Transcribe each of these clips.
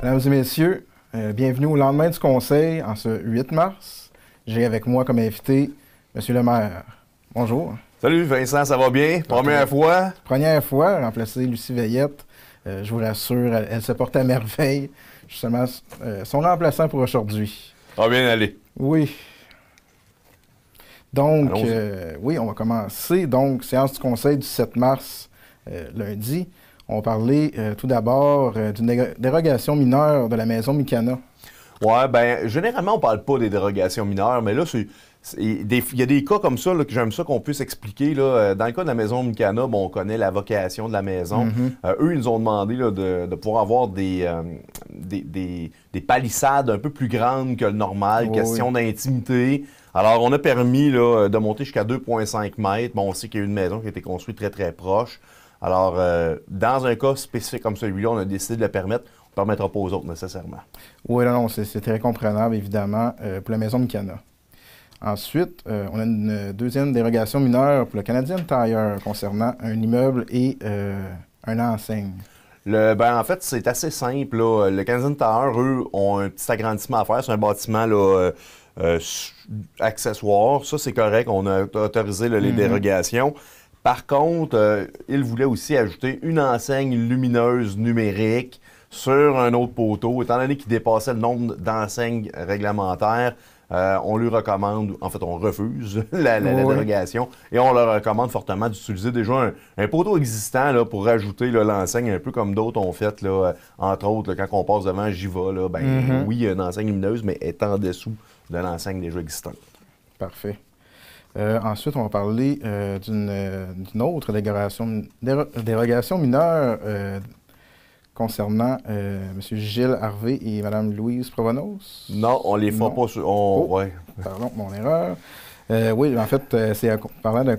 Mesdames et messieurs, bienvenue au lendemain du Conseil, en ce 8 mars. J'ai avec moi comme invité M. le maire. Bonjour. Salut Vincent, ça va bien? Première fois? Première fois, remplacer Lucie Veillette. Je vous rassure, elle se porte à merveille. Justement, son remplaçant pour aujourd'hui. Ça va bien aller. Oui. Donc, oui, on va commencer. Donc, séance du Conseil du 7 mars, lundi. On va parler tout d'abord d'une dérogation mineure de la maison Mikana. Ouais, ben généralement, on parle pas des dérogations mineures, mais là, il y a des cas comme ça là, que j'aime ça qu'on puisse expliquer. Là. Dans le cas de la maison Mikana, bon, on connaît la vocation de la maison. Eux, ils nous ont demandé là, de pouvoir avoir des palissades un peu plus grandes que le normal, question d'intimité. Alors, on a permis là, de monter jusqu'à 2,5 mètres. Bon, on sait qu'il y a une maison qui a été construite très, très proche. Alors, dans un cas spécifique comme celui-là, on a décidé de le permettre. On ne permettra pas aux autres nécessairement. Oui, non, c'est très comprenable, évidemment, pour la maison Mikana. Ensuite, on a une deuxième dérogation mineure pour le Canadian Tire concernant un immeuble et un enseigne. En fait, c'est assez simple. Là. Le Canadian Tire, eux, ont un petit agrandissement à faire. C'est un bâtiment là, accessoire. Ça, c'est correct. On a autorisé là, les dérogations. Par contre, ils voulaient aussi ajouter une enseigne lumineuse numérique sur un autre poteau. Étant donné qu'il dépassait le nombre d'enseignes réglementaires, on lui recommande, en fait, on refuse la dérogation et on leur recommande fortement d'utiliser déjà un poteau existant là, pour rajouter l'enseigne, un peu comme d'autres ont fait, là, entre autres, là, quand on passe devant Jiva. Là, oui, il y a une enseigne lumineuse, mais elle est en dessous de l'enseigne déjà existante. Parfait. Ensuite, on va parler d'une autre dérogation mineure concernant M. Gilles Harvey et Mme Louise Provenance. Non, on les fera pas sur... Ouais. Pardon, mon erreur. Oui, en fait, c'est parlant d'un...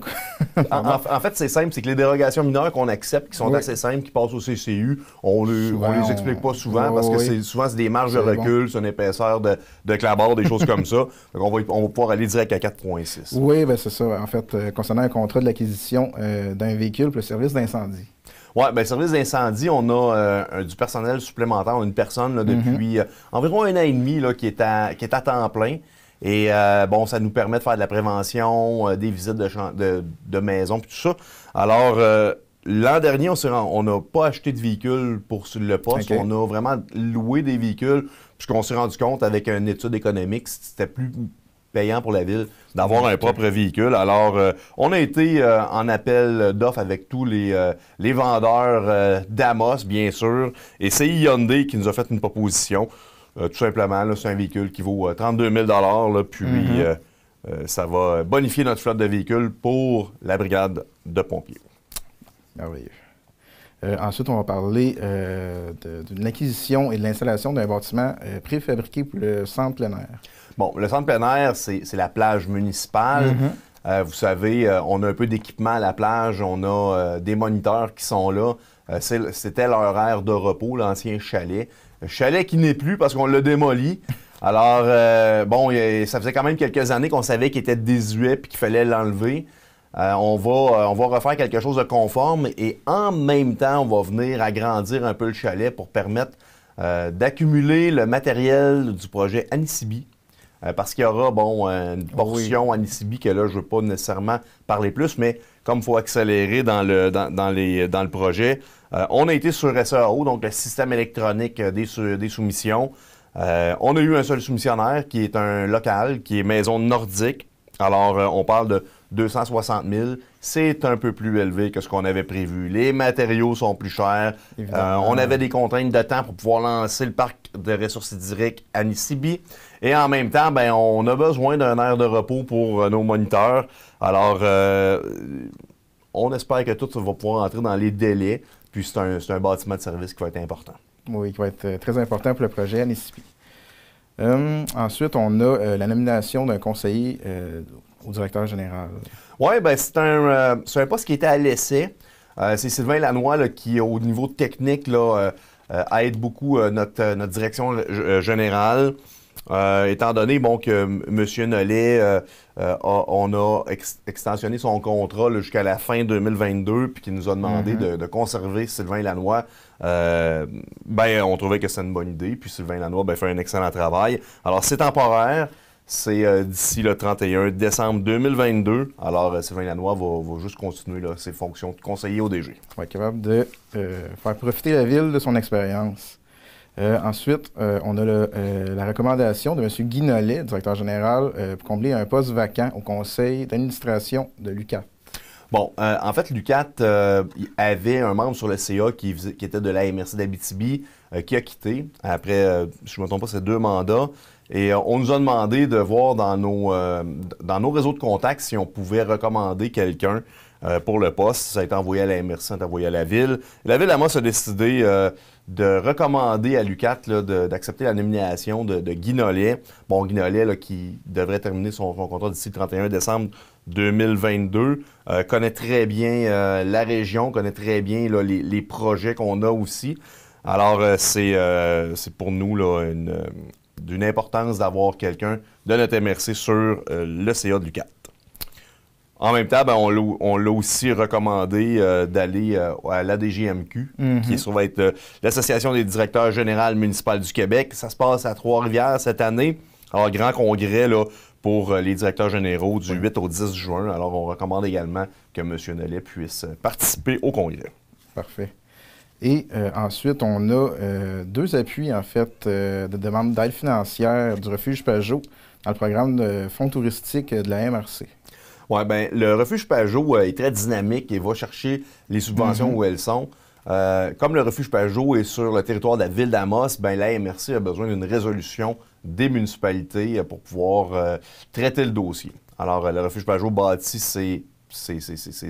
en fait, c'est simple, c'est que les dérogations mineures qu'on accepte, qui sont assez simples, qui passent au CCU, on les explique pas souvent parce que souvent, c'est des marges de recul, c'est une épaisseur de clapboard, des choses comme ça. Donc, on va pouvoir aller direct à 4,6. Oui, bien c'est ça. En fait, concernant un contrat de l'acquisition d'un véhicule pour le service d'incendie. Oui, bien, service d'incendie, on a du personnel supplémentaire. On a une personne là, depuis environ 1 an et demi là, qui est à temps plein. Et bon, ça nous permet de faire de la prévention, des visites de maison, puis tout ça. Alors, l'an dernier, on n'a pas acheté de véhicule pour le poste. On a vraiment loué des véhicules, puisqu'on s'est rendu compte avec une étude économique, c'était plus payant pour la ville d'avoir un propre véhicule. Alors, on a été en appel d'offres avec tous les vendeurs d'Amos, bien sûr, et c'est Hyundai qui nous a fait une proposition. Tout simplement, c'est un véhicule qui vaut 32 000 là, puis ça va bonifier notre flotte de véhicules pour la brigade de pompiers. Merveilleux. Ensuite, on va parler d'une acquisition et de l'installation d'un bâtiment préfabriqué pour le centre plein air. Bon, le centre plein air, c'est la plage municipale. Vous savez, on a un peu d'équipement à la plage, on a des moniteurs qui sont là. C'était leur aire de repos, l'ancien chalet. Chalet qui n'est plus parce qu'on l'a démoli. Alors, bon, ça faisait quand même quelques années qu'on savait qu'il était désuet et qu'il fallait l'enlever. On va refaire quelque chose de conforme et en même temps, on va venir agrandir un peu le chalet pour permettre d'accumuler le matériel du projet Anissibi. Parce qu'il y aura, bon, une portion Anissibi que là, je ne veux pas nécessairement parler plus, mais comme il faut accélérer dans le projet, on a été sur SEAO, donc le système électronique des soumissions. On a eu un seul soumissionnaire qui est un local, qui est Maison Nordique. Alors, on parle de 260 000. C'est un peu plus élevé que ce qu'on avait prévu. Les matériaux sont plus chers. On avait des contraintes de temps pour pouvoir lancer le parc de ressources hydriques Anissibi. Et en même temps, ben, on a besoin d'un aire de repos pour nos moniteurs. Alors, on espère que tout va pouvoir entrer dans les délais. Puis c'est un bâtiment de service qui va être important. Oui, qui va être très important pour le projet Anissibi. Ensuite, on a la nomination d'un conseiller au directeur général. Oui, bien, c'est un poste qui était à l'essai. C'est Sylvain Lanois là, qui, au niveau technique, là, aide beaucoup notre direction générale. Étant donné bon, que M. Nollet, on a extensionné son contrat jusqu'à la fin 2022, puis qu'il nous a demandé de conserver Sylvain Lannoy, on trouvait que c'était une bonne idée. Puis Sylvain Lannoy fait un excellent travail. Alors, c'est temporaire. C'est d'ici le 31 décembre 2022. Alors, Sylvain Lannoy va juste continuer ses fonctions de conseiller au DG. Il va être capable de faire profiter la ville de son expérience. Ensuite, on a la recommandation de M. Guy Nollet, directeur général, pour combler un poste vacant au conseil d'administration de l'UQAT. Bon, en fait, l'UQAT avait un membre sur le CA qui était de la MRC d'Abitibi qui a quitté après, je ne me trompe pas, c'est 2 mandats. Et on nous a demandé de voir dans nos réseaux de contacts si on pouvait recommander quelqu'un pour le poste. Ça a été envoyé à la MRC, ça a été envoyé à la Ville. La Ville, à moi, a décidé de recommander à l'UQAT d'accepter la nomination de Guy Nollet. Bon, Guy Nollet, qui devrait terminer son contrat d'ici le 31 décembre 2022, connaît très bien la région, connaît très bien les projets qu'on a aussi. Alors, c'est pour nous d'une importance d'avoir quelqu'un de notre MRC sur le CA de l'UQAT. En même temps, on l'a aussi recommandé d'aller à l'ADGMQ, qui va être l'Association des directeurs généraux municipaux du Québec. Ça se passe à Trois-Rivières cette année. Alors, grand congrès pour les directeurs généraux du 8 au 10 juin. Alors, on recommande également que M. Nollet puisse participer au congrès. Parfait. Et ensuite, on a 2 appuis, en fait, de demande d'aide financière du Refuge Pajot dans le programme de fonds touristiques de la MRC. Oui, bien, le Refuge Pajot est très dynamique et va chercher les subventions où elles sont. Comme le Refuge Pajot est sur le territoire de la ville d'Amos, la MRC a besoin d'une résolution des municipalités pour pouvoir traiter le dossier. Alors, le Refuge Pajot bâtit ses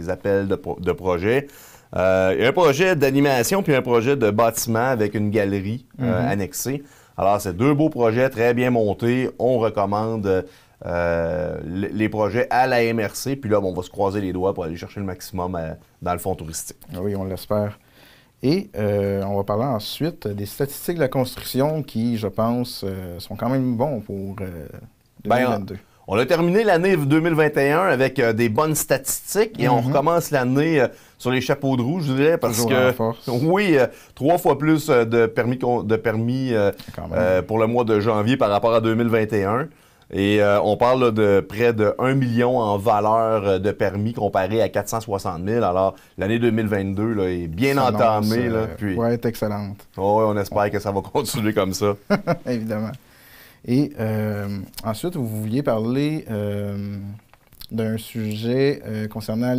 appels de projets. Il y a un projet d'animation puis un projet de bâtiment avec une galerie annexée. Alors, c'est 2 beaux projets très bien montés. On recommande les projets à la MRC. Puis là, on va se croiser les doigts pour aller chercher le maximum dans le fonds touristique. Oui, on l'espère. Et on va parler ensuite des statistiques de la construction qui, je pense, sont quand même bons pour 2022. On a terminé l'année 2021 avec des bonnes statistiques et on recommence l'année sur les chapeaux de roue, je dirais, parce que oui, 3 fois plus de permis pour le mois de janvier par rapport à 2021. Et on parle de près de 1 million en valeur de permis comparé à 460 000. Alors, l'année 2022 est bien entamée. Va être excellente. Oui, on espère que ça va continuer comme ça. Évidemment. Et ensuite, vous vouliez parler d'un sujet concernant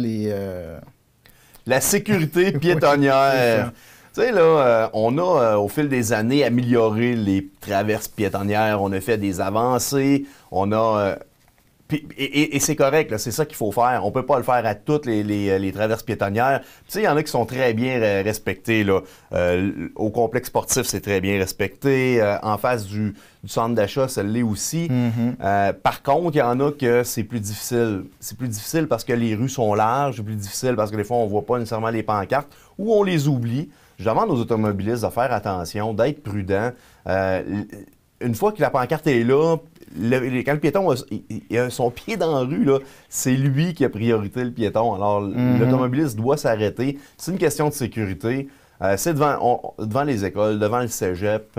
la sécurité piétonnière. Tu sais, là, on a, au fil des années, amélioré les traverses piétonnières. On a fait des avancées. On a... Et c'est correct, c'est ça qu'il faut faire. On ne peut pas le faire à toutes les traverses piétonnières. Tu sais, il y en a qui sont très bien respectées. Là. Au complexe sportif, c'est très bien respecté. En face du centre d'achat, ça l'est aussi. Par contre, il y en a que c'est plus difficile. C'est plus difficile parce que les rues sont larges. C'est plus difficile parce que des fois, on ne voit pas nécessairement les pancartes ou on les oublie. Je demande aux automobilistes de faire attention, d'être prudents. Une fois que la pancarte est là, quand le piéton a son pied dans la rue, c'est lui qui a priorité, le piéton. Alors, l'automobiliste doit s'arrêter. C'est une question de sécurité. C'est devant les écoles, devant le cégep,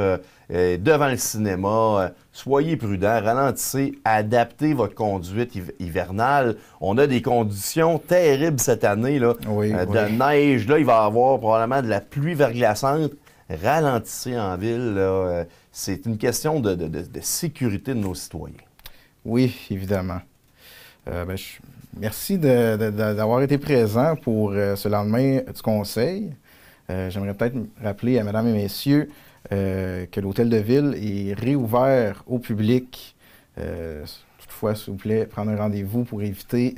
devant le cinéma. Soyez prudents, ralentissez, adaptez votre conduite hivernale. On a des conditions terribles cette année, de neige. Là, il va y avoir probablement de la pluie verglaçante. Ralentissez en ville. C'est une question de sécurité de nos citoyens. Oui, évidemment. Merci d'avoir été présent pour ce lendemain du Conseil. J'aimerais peut-être rappeler à Mesdames et Messieurs que l'Hôtel de Ville est réouvert au public. Toutefois, s'il vous plaît, prendre un rendez-vous pour éviter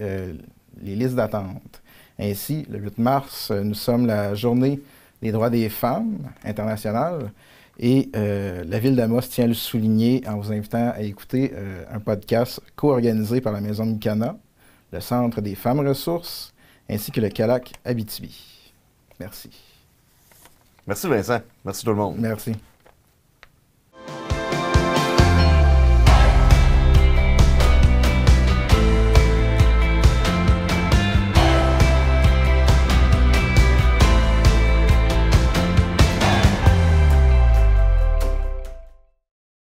les listes d'attente. Ainsi, le 8 mars, nous sommes la journée des droits des femmes internationale et la Ville d'Amos tient à le souligner en vous invitant à écouter un podcast co-organisé par la Maison Mikana, le Centre des femmes ressources, ainsi que le CALAC Abitibi. Merci. Merci Vincent. Merci tout le monde. Merci.